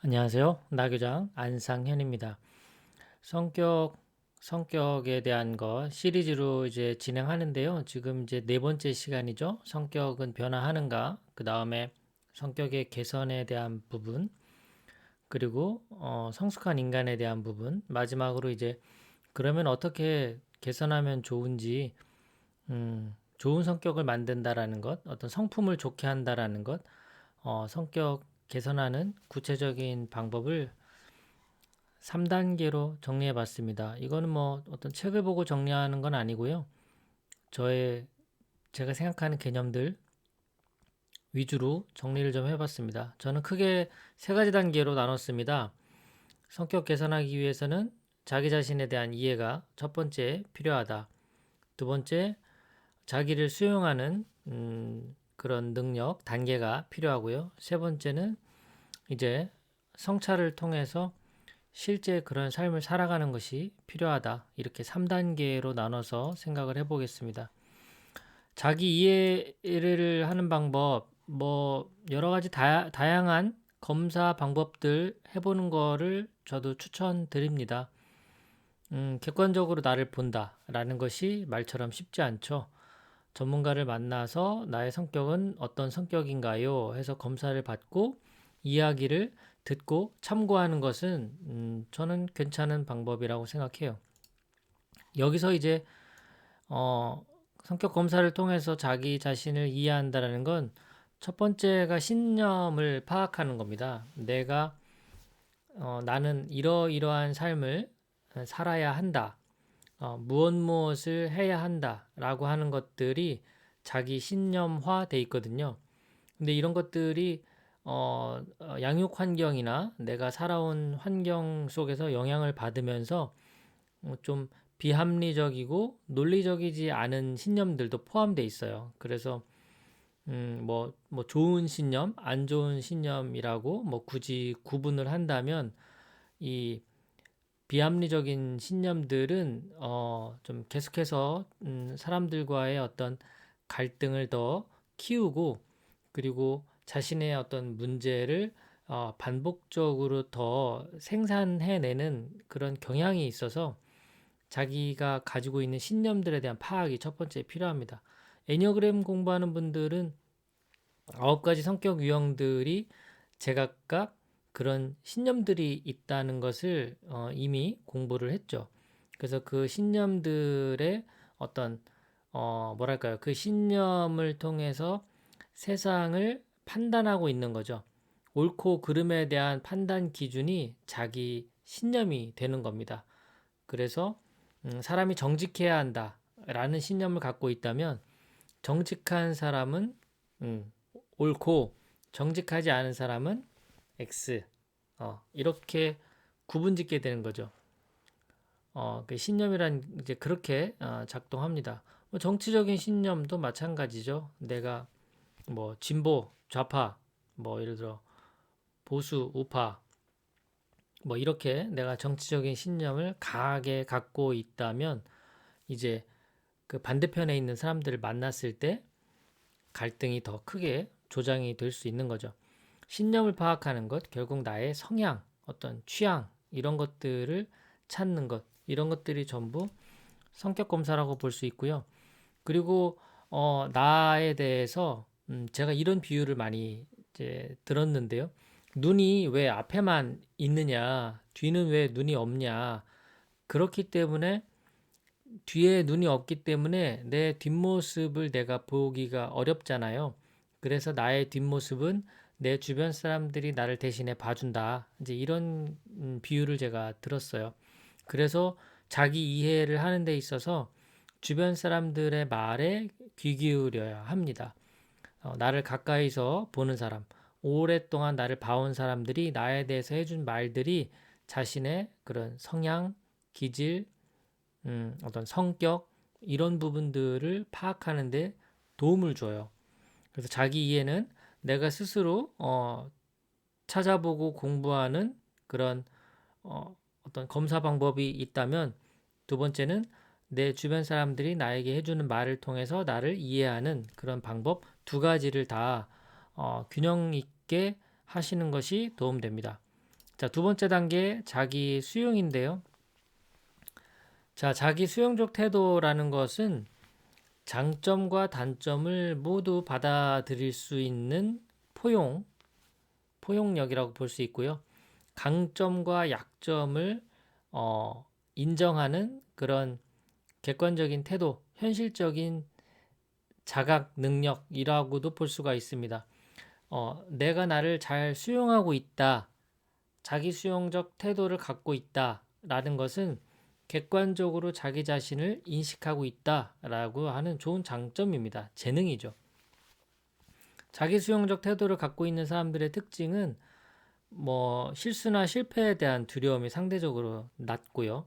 안녕하세요. 나교장 안상현입니다. 성격에 대한 거 시리즈로 이제 진행하는데요. 지금 이제 네 번째 시간이죠. 성격은 변화하는가? 그 다음에 성격의 개선에 대한 부분, 그리고 성숙한 인간에 대한 부분, 마지막으로 이제 그러면 어떻게 개선하면 좋은지, 좋은 성격을 만든다라는 것, 어떤 성품을 좋게 한다라는 것, 성격 개선하는 구체적인 방법을 3단계로 정리해 봤습니다. 이거는 뭐 어떤 책을 보고 정리하는 건 아니고요. 제가 생각하는 개념들 위주로 정리를 좀 해봤습니다. 저는 크게 세 가지 단계로 나눴습니다. 성격 개선하기 위해서는 자기 자신에 대한 이해가 첫 번째 필요하다. 두 번째, 자기를 수용하는 그런 능력, 단계가 필요하고요. 세 번째는 이제 성찰을 통해서 실제 그런 삶을 살아가는 것이 필요하다. 이렇게 3단계로 나눠서 생각을 해보겠습니다. 자기 이해를 하는 방법, 뭐 여러 가지 다양한 검사 방법들 해보는 거를 저도 추천드립니다. 객관적으로 나를 본다라는 것이 말처럼 쉽지 않죠. 전문가를 만나서 나의 성격은 어떤 성격인가요? 해서 검사를 받고 이야기를 듣고 참고하는 것은 저는 괜찮은 방법이라고 생각해요. 여기서 이제 어, 성격 검사를 통해서 자기 자신을 이해한다라는 건 첫 번째가 신념을 파악하는 겁니다. 나는 이러이러한 삶을 살아야 한다. 무엇을 해야 한다라고 하는 것들이 자기 신념화 돼 있거든요. 근데 이런 것들이 양육 환경이나 내가 살아온 환경 속에서 영향을 받으면서 좀 비합리적이고 논리적이지 않은 신념들도 포함되어 있어요. 그래서 뭐 좋은 신념, 안 좋은 신념이라고 뭐 굳이 구분을 한다면 이 비합리적인 신념들은 좀 계속해서 사람들과의 어떤 갈등을 더 키우고, 그리고 자신의 어떤 문제를 반복적으로 더 생산해내는 그런 경향이 있어서 자기가 가지고 있는 신념들에 대한 파악이 첫 번째 필요합니다. 애니어그램 공부하는 분들은 9가지 성격 유형들이 제각각 그런 신념들이 있다는 것을 이미 공부를 했죠. 그래서 그 신념들의 어떤 뭐랄까요? 그 신념을 통해서 세상을 판단하고 있는 거죠. 옳고 그름에 대한 판단 기준이 자기 신념이 되는 겁니다. 그래서 사람이 정직해야 한다라는 신념을 갖고 있다면 정직한 사람은 음, 옳고 정직하지 않은 사람은 X. 이렇게 구분짓게 되는 거죠. 그 신념이란 이제 그렇게 작동합니다. 뭐 정치적인 신념도 마찬가지죠. 내가 뭐 진보, 좌파, 뭐 예를 들어 보수, 우파, 뭐 이렇게 내가 정치적인 신념을 강하게 갖고 있다면 이제 그 반대편에 있는 사람들을 만났을 때 갈등이 더 크게 조장이 될 수 있는 거죠. 신념을 파악하는 것, 결국 나의 성향, 어떤 취향, 이런 것들을 찾는 것, 이런 것들이 전부 성격 검사라고 볼 수 있고요. 그리고 나에 대해서 제가 이런 비유를 많이 이제 들었는데요. 눈이 왜 앞에만 있느냐, 뒤는 왜 눈이 없냐. 그렇기 때문에 뒤에 눈이 없기 때문에 내 뒷모습을 내가 보기가 어렵잖아요. 그래서 나의 뒷모습은 내 주변 사람들이 나를 대신해 봐준다. 이제 이런 비유를 제가 들었어요. 그래서 자기 이해를 하는 데 있어서 주변 사람들의 말에 귀 기울여야 합니다. 나를 가까이서 보는 사람, 오랫동안 나를 봐온 사람들이 나에 대해서 해준 말들이 자신의 그런 성향, 기질, 어떤 성격 이런 부분들을 파악하는 데 도움을 줘요. 그래서 자기 이해는 내가 스스로 찾아보고 공부하는 그런 어떤 검사 방법이 있다면, 두 번째는 내 주변 사람들이 나에게 해주는 말을 통해서 나를 이해하는 그런 방법 두 가지를 다 균형 있게 하시는 것이 도움됩니다. 자, 두 번째 단계 자기 수용인데요. 자, 자기 수용적 태도라는 것은 장점과 단점을 모두 받아들일 수 있는 포용력이라고 볼 수 있고요. 강점과 약점을 인정하는 그런 객관적인 태도, 현실적인 자각 능력이라고도 볼 수가 있습니다. 내가 나를 잘 수용하고 있다, 자기 수용적 태도를 갖고 있다라는 것은 객관적으로 자기 자신을 인식하고 있다라고 하는 좋은 장점입니다. 재능이죠. 자기 수용적 태도를 갖고 있는 사람들의 특징은 실수나 실패에 대한 두려움이 상대적으로 낮고요.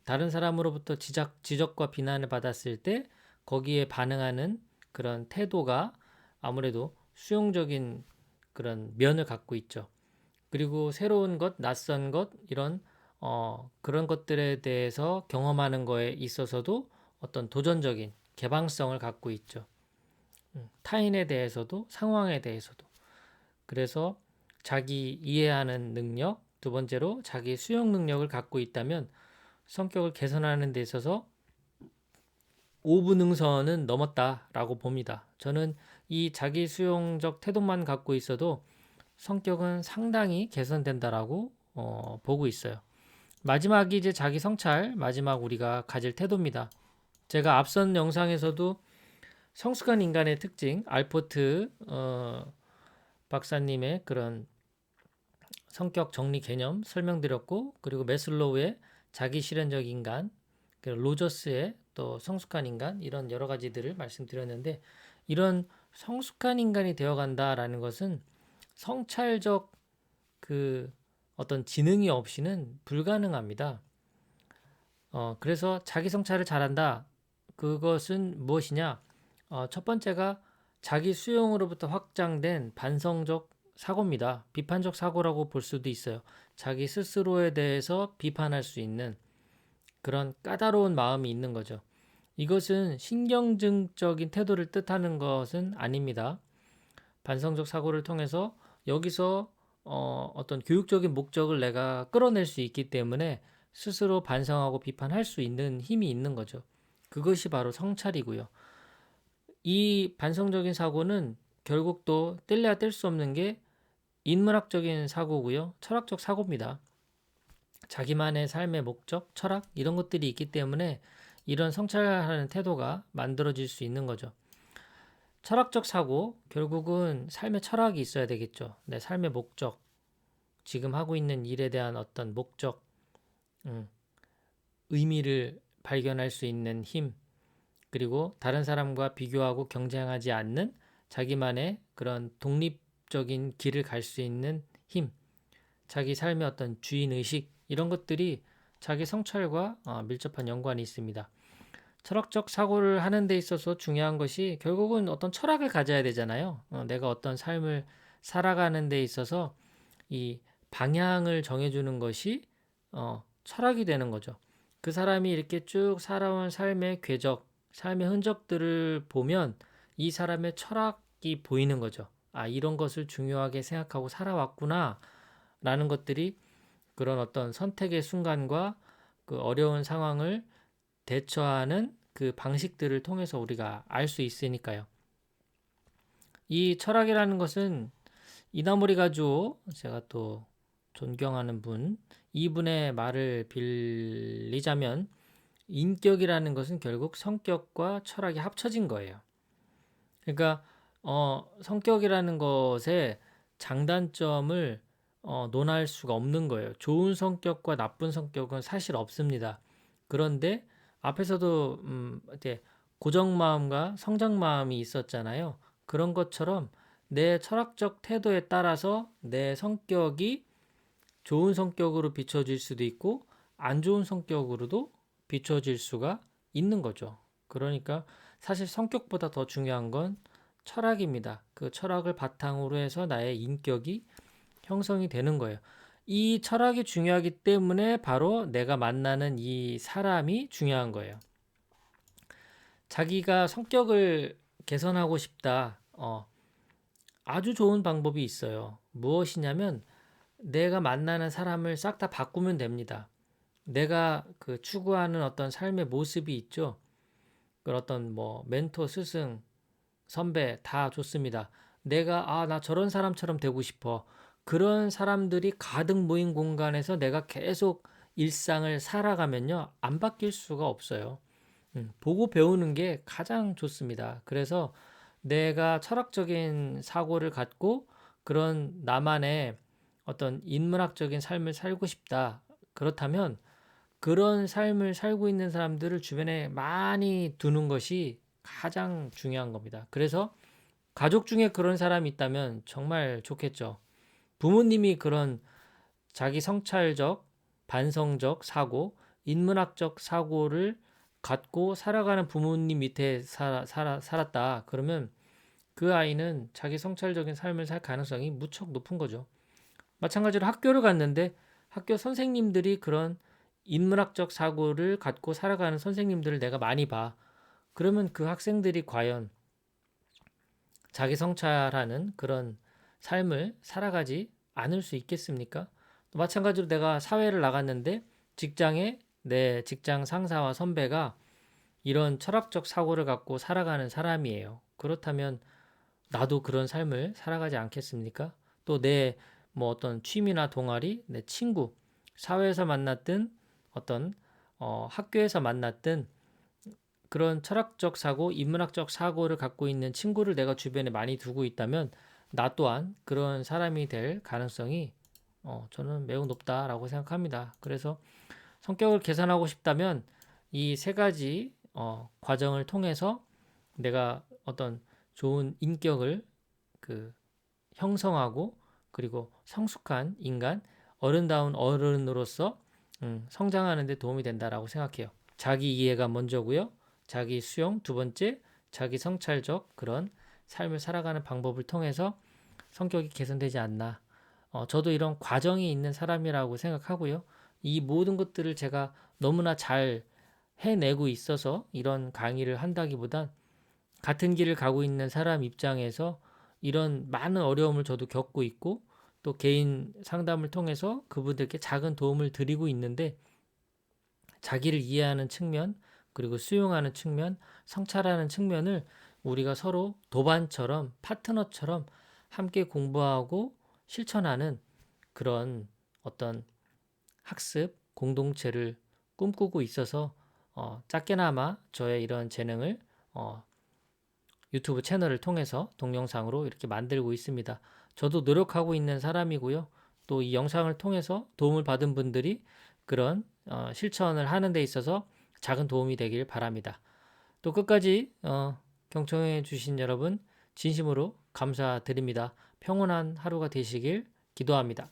다른 사람으로부터 지적과 비난을 받았을 때 거기에 반응하는 그런 태도가 아무래도 수용적인 그런 면을 갖고 있죠. 그리고 새로운 것, 낯선 것, 이런 그런 것들에 대해서 경험하는 거에 있어서도 어떤 도전적인 개방성을 갖고 있죠. 타인에 대해서도 상황에 대해서도. 그래서 자기 이해하는 능력, 두 번째로 자기 수용 능력을 갖고 있다면 성격을 개선하는 데 있어서 5분 능선은 넘었다라고 봅니다. 저는 이 자기 수용적 태도만 갖고 있어도 성격은 상당히 개선된다라고 보고 있어요. 마지막이 이제 자기 성찰, 마지막 우리가 가질 태도입니다. 제가 앞선 영상에서도 성숙한 인간의 특징, 알포트 박사님의 그런 성격 정리 개념 설명드렸고, 그리고 매슬로우의 자기 실현적 인간, 그리고 로저스의 또 성숙한 인간, 이런 여러 가지들을 말씀드렸는데, 이런 성숙한 인간이 되어간다라는 것은 성찰적 그 어떤 지능이 없이는 불가능합니다. 그래서 자기 성찰을 잘한다. 그것은 무엇이냐? 첫 번째가 자기 수용으로부터 확장된 반성적 사고입니다. 비판적 사고라고 볼 수도 있어요. 자기 스스로에 대해서 비판할 수 있는 그런 까다로운 마음이 있는 거죠. 이것은 신경증적인 태도를 뜻하는 것은 아닙니다. 반성적 사고를 통해서 여기서 어떤 교육적인 목적을 내가 끌어낼 수 있기 때문에 스스로 반성하고 비판할 수 있는 힘이 있는 거죠. 그것이 바로 성찰이고요. 이 반성적인 사고는 결국 또 뗄래야 뗄 수 없는 게 인문학적인 사고고요. 철학적 사고입니다. 자기만의 삶의 목적, 철학 이런 것들이 있기 때문에 이런 성찰하는 태도가 만들어질 수 있는 거죠. 철학적 사고, 결국은 삶의 철학이 있어야 되겠죠. 내 삶의 목적, 지금 하고 있는 일에 대한 어떤 목적, 의미를 발견할 수 있는 힘, 그리고 다른 사람과 비교하고 경쟁하지 않는 자기만의 그런 독립적인 길을 갈 수 있는 힘, 자기 삶의 어떤 주인의식, 이런 것들이 자기 성찰과 밀접한 연관이 있습니다. 철학적 사고를 하는 데 있어서 중요한 것이 결국은 어떤 철학을 가져야 되잖아요. 내가 어떤 삶을 살아가는 데 있어서 이 방향을 정해주는 것이 철학이 되는 거죠. 그 사람이 이렇게 쭉 살아온 삶의 궤적, 삶의 흔적들을 보면 이 사람의 철학이 보이는 거죠. 이런 것을 중요하게 생각하고 살아왔구나 라는 것들이 그런 어떤 선택의 순간과 그 어려운 상황을 대처하는 그 방식들을 통해서 우리가 알 수 있으니까요. 이 철학이라는 것은 이나모리 가주오, 제가 또 존경하는 분, 이분의 말을 빌리자면 인격이라는 것은 결국 성격과 철학이 합쳐진 거예요. 그러니까 성격이라는 것의 장단점을 논할 수가 없는 거예요. 좋은 성격과 나쁜 성격은 사실 없습니다. 그런데 앞에서도 이제 고정마음과 성장마음이 있었잖아요. 그런 것처럼 내 철학적 태도에 따라서 내 성격이 좋은 성격으로 비춰질 수도 있고 안 좋은 성격으로도 비춰질 수가 있는 거죠. 그러니까 사실 성격보다 더 중요한 건 철학입니다. 그 철학을 바탕으로 해서 나의 인격이 형성이 되는 거예요. 이 철학이 중요하기 때문에 바로 내가 만나는 이 사람이 중요한 거예요. 자기가 성격을 개선하고 싶다. 아주 좋은 방법이 있어요. 무엇이냐면 내가 만나는 사람을 싹 다 바꾸면 됩니다. 내가 그 추구하는 어떤 삶의 모습이 있죠. 그 어떤 뭐 멘토, 스승, 선배 다 좋습니다. 내가 나 저런 사람처럼 되고 싶어. 그런 사람들이 가득 모인 공간에서 내가 계속 일상을 살아가면요. 안 바뀔 수가 없어요. 보고 배우는 게 가장 좋습니다. 그래서 내가 철학적인 사고를 갖고 그런 나만의 어떤 인문학적인 삶을 살고 싶다. 그렇다면 그런 삶을 살고 있는 사람들을 주변에 많이 두는 것이 가장 중요한 겁니다. 그래서 가족 중에 그런 사람이 있다면 정말 좋겠죠. 부모님이 그런 자기 성찰적, 반성적 사고, 인문학적 사고를 갖고 살아가는 부모님 밑에 살았다. 그러면 그 아이는 자기 성찰적인 삶을 살 가능성이 무척 높은 거죠. 마찬가지로 학교를 갔는데 학교 선생님들이 그런 인문학적 사고를 갖고 살아가는 선생님들을 내가 많이 봐. 그러면 그 학생들이 과연 자기 성찰하는 그런 삶을 살아가지 않을 수 있겠습니까? 또 마찬가지로 내가 사회를 나갔는데 직장에 내 직장 상사와 선배가 이런 철학적 사고를 갖고 살아가는 사람이에요. 그렇다면 나도 그런 삶을 살아가지 않겠습니까? 또 내 뭐 어떤 취미나 동아리, 내 친구, 사회에서 만났든 어떤 학교에서 만났든 그런 철학적 사고, 인문학적 사고를 갖고 있는 친구를 내가 주변에 많이 두고 있다면 나 또한 그런 사람이 될 가능성이 저는 매우 높다라고 생각합니다. 그래서 성격을 개선하고 싶다면 이 세 가지 과정을 통해서 내가 어떤 좋은 인격을 그 형성하고 그리고 성숙한 인간, 어른다운 어른으로서 성장하는 데 도움이 된다라고 생각해요. 자기 이해가 먼저고요. 자기 수용 두 번째, 자기 성찰적 그런 삶을 살아가는 방법을 통해서 성격이 개선되지 않나. 저도 이런 과정이 있는 사람이라고 생각하고요. 이 모든 것들을 제가 너무나 잘 해내고 있어서 이런 강의를 한다기보단 같은 길을 가고 있는 사람 입장에서 이런 많은 어려움을 저도 겪고 있고 또 개인 상담을 통해서 그분들께 작은 도움을 드리고 있는데 자기를 이해하는 측면 그리고 수용하는 측면, 성찰하는 측면을 우리가 서로 도반처럼 파트너처럼 함께 공부하고 실천하는 그런 어떤 학습 공동체를 꿈꾸고 있어서 작게나마 저의 이런 재능을 유튜브 채널을 통해서 동영상으로 이렇게 만들고 있습니다. 저도 노력하고 있는 사람이고요. 또 이 영상을 통해서 도움을 받은 분들이 그런 실천을 하는 데 있어서 작은 도움이 되길 바랍니다. 또 끝까지 경청해 주신 여러분 진심으로 감사드립니다. 평온한 하루가 되시길 기도합니다.